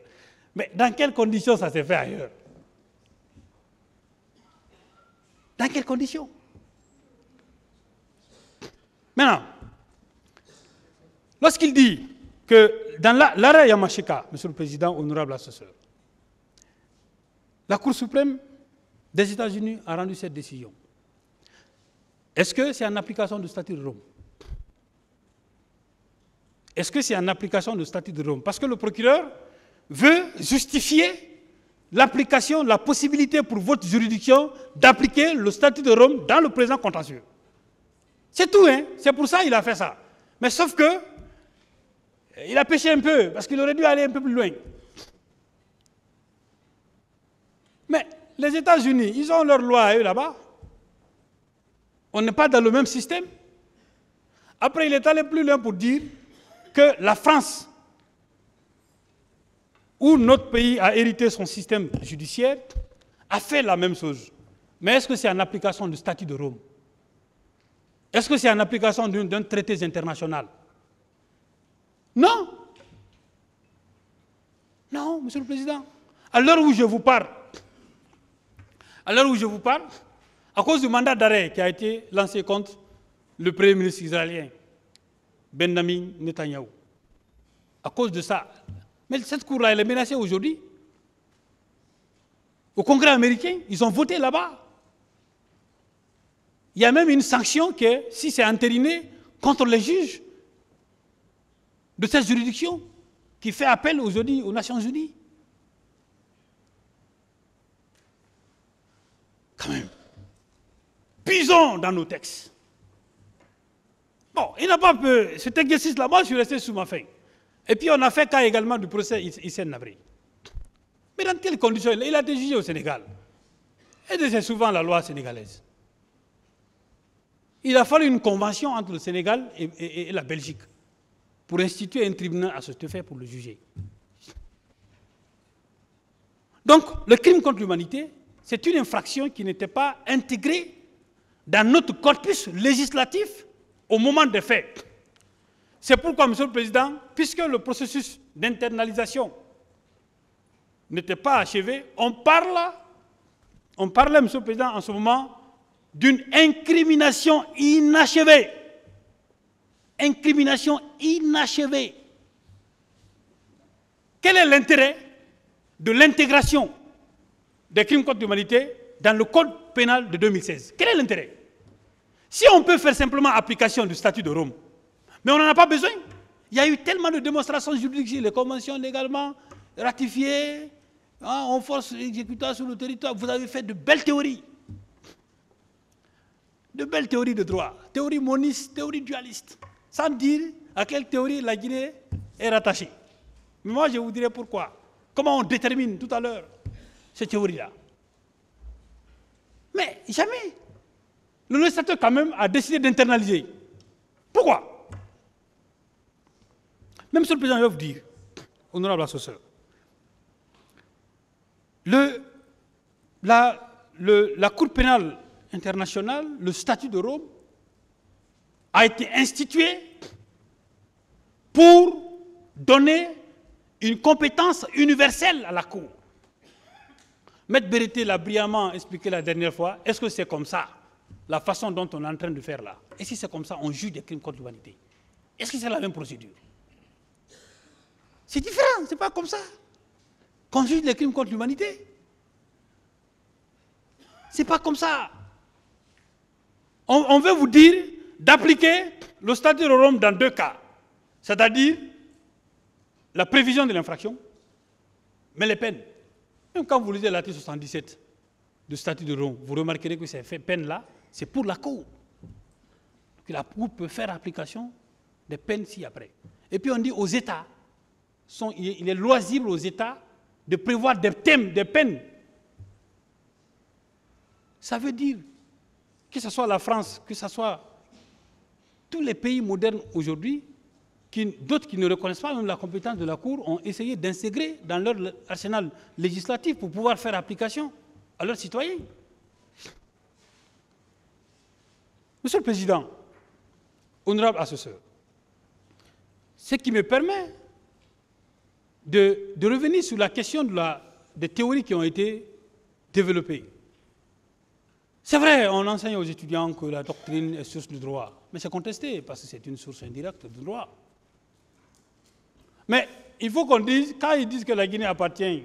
Mais dans quelles conditions ça s'est fait ailleurs? Dans quelles conditions? Maintenant, lorsqu'il dit que dans l'arrêt Yamashika, Monsieur le Président, honorable assesseur, la Cour suprême des États-Unis a rendu cette décision. Est-ce que c'est en application du statut de Rome? Est-ce que c'est en application du statut de Rome? Parce que le procureur veut justifier l'application, la possibilité pour votre juridiction d'appliquer le statut de Rome dans le présent contentieux. C'est tout, hein? C'est pour ça qu'il a fait ça. Mais sauf que, il a péché un peu, parce qu'il aurait dû aller un peu plus loin. Mais les États-Unis, ils ont leur loi à eux là-bas. On n'est pas dans le même système. Après, il est allé plus loin pour dire que la France, où notre pays a hérité son système judiciaire, a fait la même chose. Mais est-ce que c'est en application du statut de Rome? Est-ce que c'est en application d'un traité international? Non. Non, Monsieur le Président. À l'heure où je vous parle, à cause du mandat d'arrêt qui a été lancé contre le Premier ministre israélien, Benjamin Netanyahou, à cause de ça, mais cette cour-là, elle est menacée aujourd'hui. Au Congrès américain, ils ont voté là-bas. Il y a même une sanction que, si c'est entériné, contre les juges de cette juridiction, qui fait appel aujourd'hui aux Nations Unies. Quand même. Puisons dans nos textes. Bon, il n'a pas peu. Cet exercice-là, moi, je suis resté sous ma faim. Et puis, on a fait cas également du procès Hissène Habré. Mais dans quelles conditions? Il a été jugé au Sénégal. Et c'est souvent la loi sénégalaise. Il a fallu une convention entre le Sénégal et la Belgique pour instituer un tribunal à cet effet pour le juger. Donc, le crime contre l'humanité, c'est une infraction qui n'était pas intégrée dans notre corpus législatif au moment des faits. C'est pourquoi, Monsieur le Président, puisque le processus d'internalisation n'était pas achevé, on parlait, Monsieur le Président, en ce moment, d'une incrimination inachevée. Incrimination inachevée. Quel est l'intérêt de l'intégration des crimes contre l'humanité dans le code pénal de 2016? Quel est l'intérêt? Si on peut faire simplement application du statut de Rome, mais on n'en a pas besoin. Il y a eu tellement de démonstrations juridiques, les conventions légalement ratifiées, hein, on force l'exécutoire sur le territoire. Vous avez fait de belles théories. De belles théories de droit. Théorie moniste, théorie dualiste. Sans dire à quelle théorie la Guinée est rattachée. Mais moi, je vous dirai pourquoi. Comment on détermine tout à l'heure ces théories-là. Mais jamais. Le législateur, quand même, a décidé d'internaliser. Pourquoi? Même Monsieur le Président, je vais vous dire, honorable assesseur, la Cour pénale internationale, le statut de Rome, a été institué pour donner une compétence universelle à la Cour. Maître Béreté l'a brillamment expliqué la dernière fois. Est-ce que c'est comme ça, la façon dont on est en train de faire là? Et si c'est comme ça, on juge des crimes contre l'humanité? Est-ce que c'est la même procédure? C'est différent, c'est pas comme ça qu'on juge les crimes contre l'humanité. C'est pas comme ça. On veut vous dire d'appliquer le statut de Rome dans 2 cas. C'est-à-dire la prévision de l'infraction, mais les peines. Même quand vous lisez l'article 77 du statut de Rome, vous remarquerez que ces peines-là, c'est pour la Cour. Que la Cour peut faire application des peines ci-après. Et puis on dit aux États, il est loisible aux États de prévoir des thèmes, des peines. Ça veut dire que ce soit la France, que ce soit tous les pays modernes aujourd'hui, d'autres qui ne reconnaissent pas même la compétence de la Cour, ont essayé d'intégrer dans leur arsenal législatif pour pouvoir faire application à leurs citoyens. Monsieur le Président, honorable assesseur, ce qui me permet de revenir sur la question des théories qui ont été développées. C'est vrai, on enseigne aux étudiants que la doctrine est source du droit, mais c'est contesté parce que c'est une source indirecte du droit. Mais il faut qu'on dise, quand ils disent que la Guinée appartient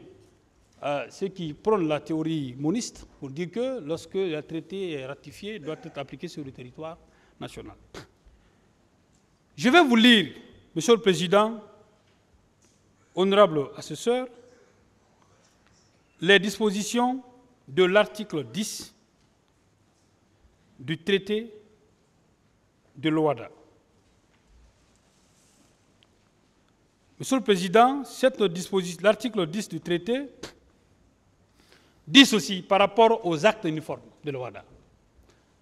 à ceux qui prônent la théorie moniste, pour dire que lorsque le traité est ratifié, il doit être appliqué sur le territoire national. Je vais vous lire, Monsieur le Président, honorable assesseur, les dispositions de l'article 10 du traité de l'OHADA. Monsieur le Président, l'article 10 du traité dit ceci par rapport aux actes uniformes de l'OHADA.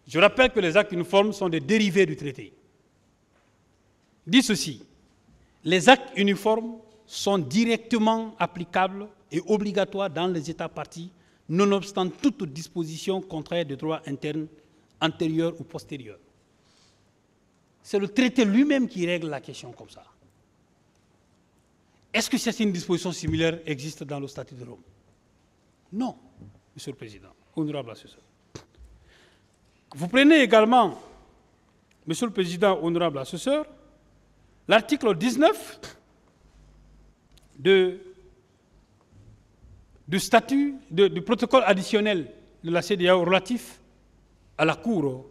Je rappelle que les actes uniformes sont des dérivés du traité. Dit ceci, les actes uniformes sont directement applicables et obligatoires dans les États parties, nonobstant toute disposition contraire de droit interne, antérieur ou postérieur. C'est le traité lui-même qui règle la question comme ça. Est-ce que certaines dispositions similaires existent dans le statut de Rome? Non, Monsieur le Président, honorable assesseur. Vous prenez également, Monsieur le Président, honorable assesseur, l'article 19 du protocole additionnel de la CEDEAO relatif à la Cour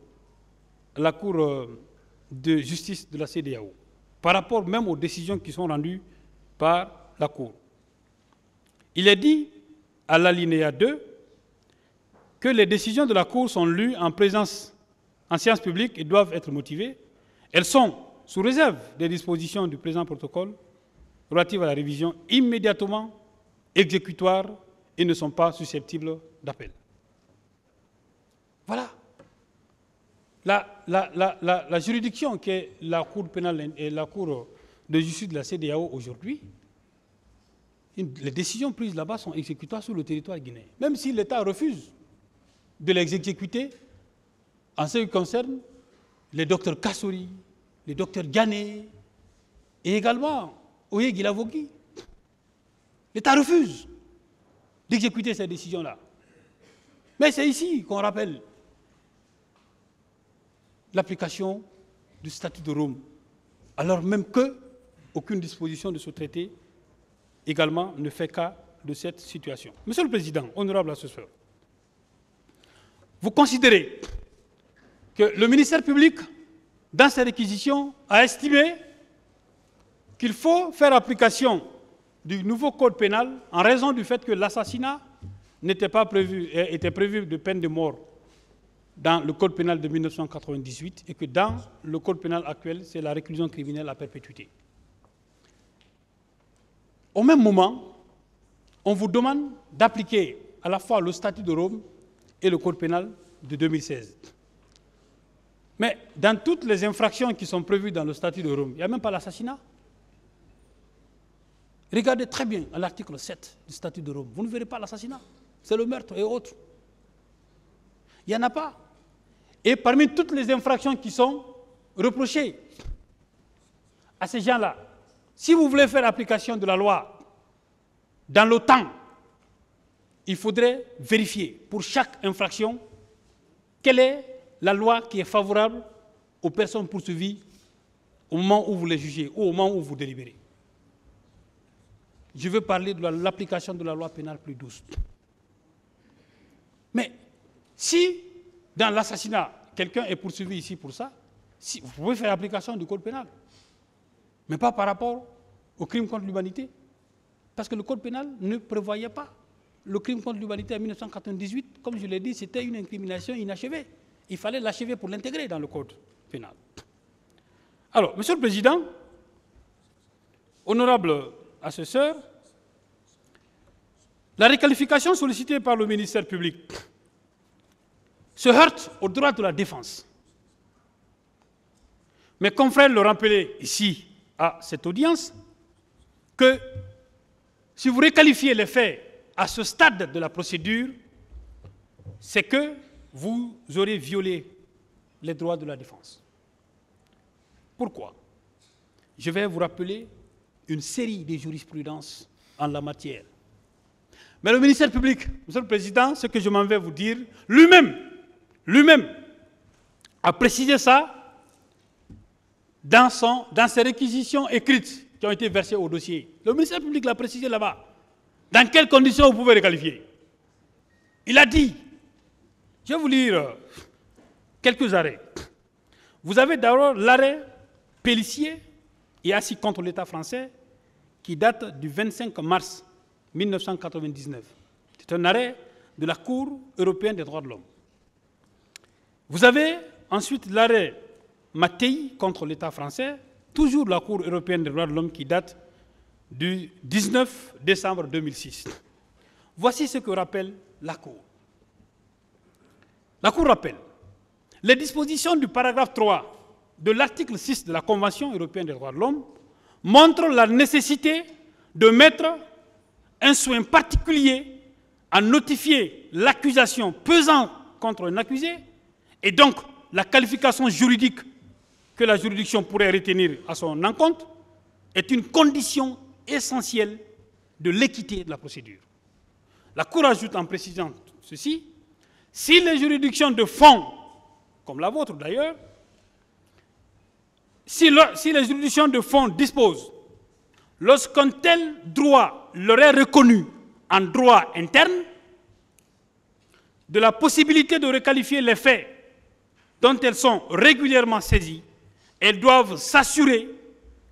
de justice de la CEDEAO, par rapport même aux décisions qui sont rendues par la Cour. Il est dit à l'alinéa 2 que les décisions de la Cour sont lues en séance publique et doivent être motivées. Elles sont, sous réserve des dispositions du présent protocole relatives à la révision, immédiatement exécutoires et ne sont pas susceptibles d'appel. Voilà. La juridiction qui est la Cour pénale et la Cour de justice de la CEDEAO aujourd'hui, les décisions prises là-bas sont exécutoires sur le territoire guinéen. Même si l'État refuse de les exécuter, en ce qui concerne les docteurs Kassouri, les docteurs Ghané, et également Oye Guilavogui. L'État refuse d'exécuter ces décisions-là. Mais c'est ici qu'on rappelle l'application du statut de Rome, alors même qu'aucune disposition de ce traité également ne fait cas de cette situation. Monsieur le Président, honorable assesseur, vous considérez que le ministère public, dans ses réquisitions, a estimé qu'il faut faire application du nouveau code pénal en raison du fait que l'assassinat n'était pas prévu, était prévu de peine de mort dans le code pénal de 1998 et que dans le code pénal actuel, c'est la réclusion criminelle à perpétuité. Au même moment, on vous demande d'appliquer à la fois le statut de Rome et le code pénal de 2016. Mais dans toutes les infractions qui sont prévues dans le statut de Rome, il n'y a même pas l'assassinat. Regardez très bien à l'article 7 du statut de Rome, vous ne verrez pas l'assassinat. C'est le meurtre et autres. Il n'y en a pas. Et parmi toutes les infractions qui sont reprochées à ces gens-là, si vous voulez faire application de la loi dans le temps, il faudrait vérifier pour chaque infraction quelle est la loi qui est favorable aux personnes poursuivies au moment où vous les jugez ou au moment où vous délibérez. Je veux parler de l'application de la loi pénale plus douce. Mais si, dans l'assassinat, quelqu'un est poursuivi ici pour ça, vous pouvez faire application du code pénal, mais pas par rapport au crime contre l'humanité. Parce que le code pénal ne prévoyait pas le crime contre l'humanité en 1998. Comme je l'ai dit, c'était une incrimination inachevée. Il fallait l'achever pour l'intégrer dans le code pénal. Alors, Monsieur le Président, honorable assesseur, La requalification sollicitée par le ministère public se heurte au droit de la défense. Mes confrères l'ont rappelé ici, à cette audience, que si vous requalifiez les faits à ce stade de la procédure, c'est que vous aurez violé les droits de la défense. Pourquoi? Je vais vous rappeler une série de jurisprudences en la matière. Mais le ministère public, Monsieur le Président, ce que je m'en vais vous dire, lui-même a précisé ça dans ses réquisitions écrites qui ont été versées au dossier. Le ministère public l'a précisé là-bas. Dans quelles conditions vous pouvez requalifier? Il a dit, je vais vous lire quelques arrêts. Vous avez d'abord l'arrêt Pélissier et assis contre l'État français qui date du 25 mars 1999. C'est un arrêt de la Cour européenne des droits de l'homme. Vous avez ensuite l'arrêt Mattei contre l'État français, toujours de la Cour européenne des droits de l'homme qui date du 19 décembre 2006. Voici ce que rappelle la Cour. La Cour rappelle les dispositions du paragraphe 3 de l'article 6 de la Convention européenne des droits de l'homme montrent la nécessité de mettre un soin particulier à notifier l'accusation pesant contre un accusé et donc la qualification juridique que la juridiction pourrait retenir à son encontre est une condition essentielle de l'équité de la procédure. La Cour ajoute en précisant ceci, si les juridictions de fond, comme la vôtre d'ailleurs, si les juridictions de fond disposent, lorsqu'un tel droit leur est reconnu en droit interne, de la possibilité de requalifier les faits dont elles sont régulièrement saisies, elles doivent s'assurer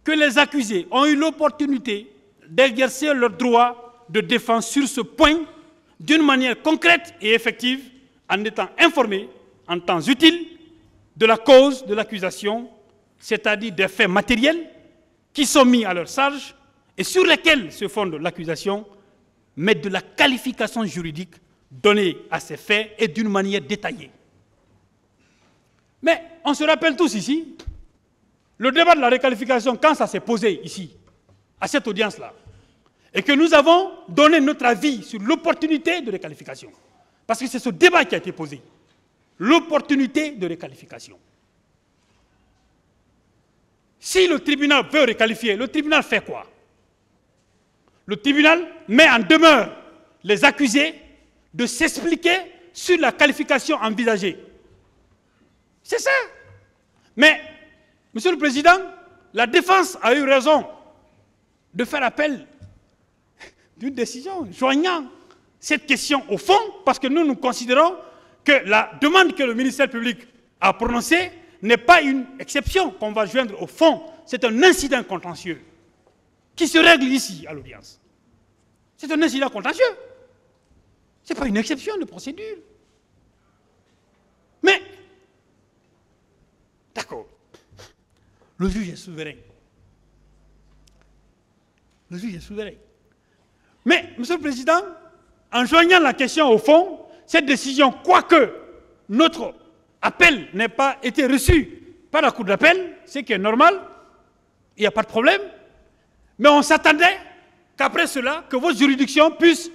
que les accusés ont eu l'opportunité d'exercer leur droit de défense sur ce point d'une manière concrète et effective en étant informés en temps utile de la cause de l'accusation, c'est-à-dire des faits matériels qui sont mis à leur charge et sur lesquels se fonde l'accusation, mais de la qualification juridique donnée à ces faits et d'une manière détaillée. Mais on se rappelle tous ici, le débat de la requalification, quand ça s'est posé ici, à cette audience-là, et que nous avons donné notre avis sur l'opportunité de requalification. Parce que c'est ce débat qui a été posé. L'opportunité de requalification. Si le tribunal veut requalifier, le tribunal fait quoi? Le tribunal met en demeure les accusés de s'expliquer sur la qualification envisagée. C'est ça. Mais, Monsieur le Président, la défense a eu raison de faire appel d'une décision joignant cette question au fond, parce que nous considérons que la demande que le ministère public a prononcée n'est pas une exception qu'on va joindre au fond, c'est un incident contentieux qui se règle ici à l'audience. C'est un incident contentieux. Ce n'est pas une exception de procédure. Mais, d'accord, le juge est souverain. Le juge est souverain. Mais, Monsieur le Président, en joignant la question au fond, cette décision, quoique notre appel n'ait pas été reçu par la Cour d'appel, ce qui est normal, il n'y a pas de problème, mais on s'attendait qu'après cela, que votre juridiction puisse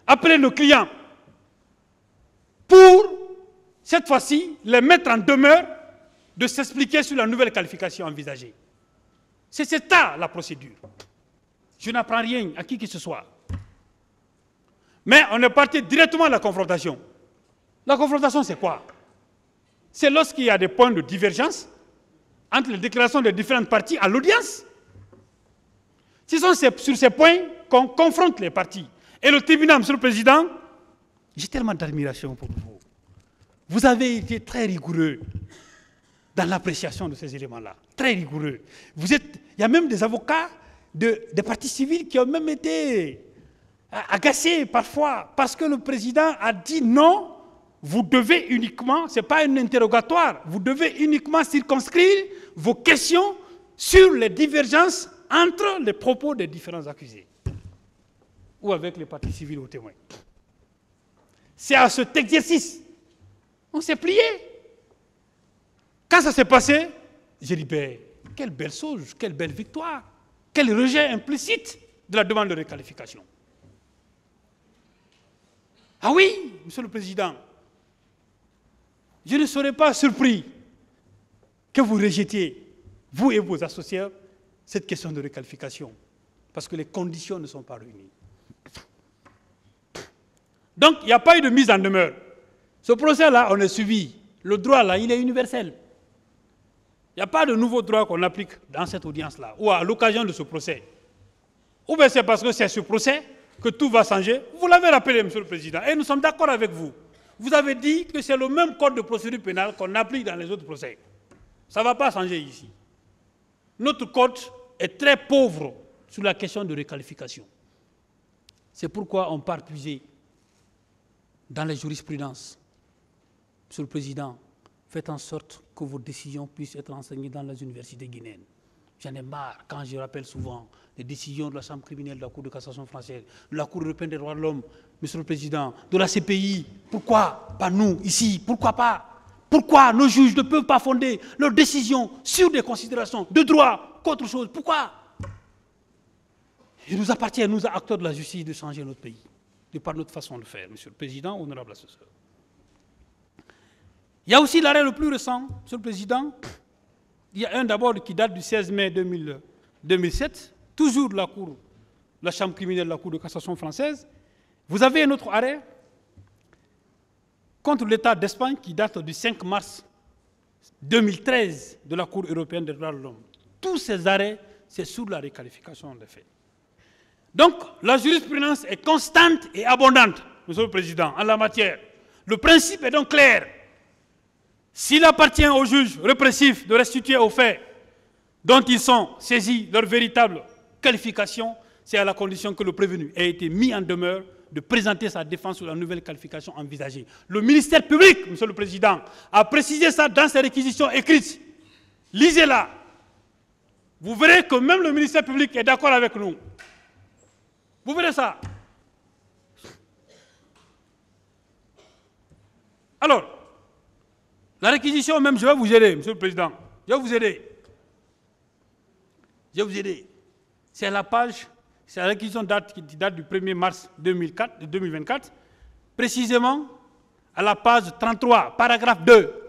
appeler nos clients pour, cette fois-ci, les mettre en demeure de s'expliquer sur la nouvelle qualification envisagée. C'est ça la procédure. Je n'apprends rien à qui que ce soit. Mais on est parti directement à la confrontation. La confrontation, c'est quoi? C'est lorsqu'il y a des points de divergence entre les déclarations des différentes parties à l'audience. Ce sont sur ces points qu'on confronte les parties. Et le tribunal, Monsieur le Président, j'ai tellement d'admiration pour vous. Vous avez été très rigoureux dans l'appréciation de ces éléments-là. Très rigoureux. Il y a même des avocats des parties civiles qui ont même été agacés parfois parce que le président a dit non, vous devez uniquement, ce n'est pas un interrogatoire, vous devez uniquement circonscrire vos questions sur les divergences entre les propos des différents accusés. ou avec les parties civiles aux témoins. C'est à cet exercice, on s'est plié. Quand ça s'est passé, j'ai dit, ben, quelle belle chose, quelle belle victoire, quel rejet implicite de la demande de requalification. Ah oui, Monsieur le Président, je ne serais pas surpris que vous rejetiez, vous et vos associés, cette question de requalification, parce que les conditions ne sont pas réunies. Donc, il n'y a pas eu de mise en demeure. Ce procès-là, on est suivi. Le droit, là, il est universel. Il n'y a pas de nouveau droit qu'on applique dans cette audience-là, ou à l'occasion de ce procès. Ou bien c'est parce que c'est ce procès que tout va changer. Vous l'avez rappelé, Monsieur le Président, et nous sommes d'accord avec vous. Vous avez dit que c'est le même code de procédure pénale qu'on applique dans les autres procès. Ça ne va pas changer ici. Notre code est très pauvre sur la question de requalification. C'est pourquoi on part puiser dans les jurisprudences. Monsieur le Président, faites en sorte que vos décisions puissent être enseignées dans les universités guinéennes. J'en ai marre quand je rappelle souvent les décisions de la Chambre criminelle de la Cour de cassation française, de la Cour européenne des droits de l'homme, Monsieur le Président, de la CPI. Pourquoi pas nous, ici? Pourquoi pas? Pourquoi nos juges ne peuvent pas fonder leurs décisions sur des considérations de droit qu'autre chose? Pourquoi? Il nous appartient, nous, acteurs de la justice, de changer notre pays, de par notre façon de faire, Monsieur le Président, honorable assesseur. Il y a aussi l'arrêt le plus récent, Monsieur le Président. Il y a un d'abord qui date du 16 mai 2007, toujours de la Chambre criminelle de la Cour de cassation française. Vous avez un autre arrêt contre l'État d'Espagne qui date du 5 mars 2013 de la Cour européenne des droits de l'homme. Tous ces arrêts, c'est sur la requalification des faits. Donc, la jurisprudence est constante et abondante, Monsieur le Président, en la matière. Le principe est donc clair. S'il appartient aux juges répressifs de restituer aux faits dont ils sont saisis leur véritable qualification, c'est à la condition que le prévenu ait été mis en demeure de présenter sa défense sur la nouvelle qualification envisagée. Le ministère public, Monsieur le Président, a précisé ça dans ses réquisitions écrites. Lisez-la. Vous verrez que même le ministère public est d'accord avec nous. Vous verrez ça. Alors, la réquisition même, je vais vous aider, Monsieur le Président. Je vais vous aider. Je vais vous aider. C'est la page, c'est la réquisition qui date du 1er mars 2024, précisément à la page 33, paragraphe 2.